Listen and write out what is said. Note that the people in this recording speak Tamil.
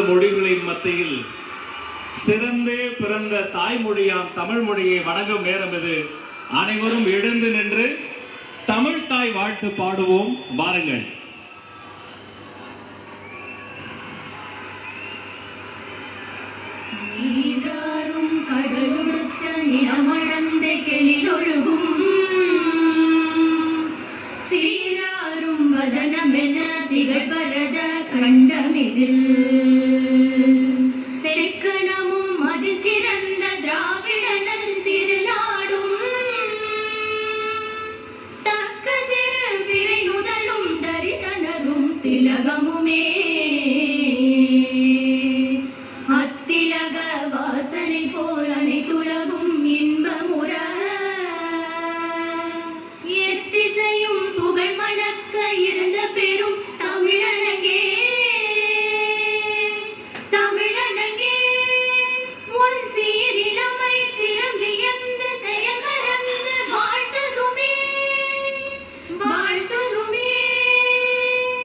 மொழிகளின் மத்தியில் சிறந்தே பிறந்த தாய்மொழியாம் தமிழ் மொழியை வணங்கும் நேரம் இது. அனைவரும் எழுந்து நின்று தமிழ் தாய் வாழ்த்து பாடுவோம். வாருங்கள். நீராறும் கடலுடுத்த நிலமடந்த கெளிலொழுகும் சீராறும் வதனமென திகழ்வரத கண்டமிதில் தெற்கணமும் அதில் சிறந்த திராவிடனல் திருநாடும் தக்க சிறு பிறை முதலும் தரிதனரும் திலகமுமே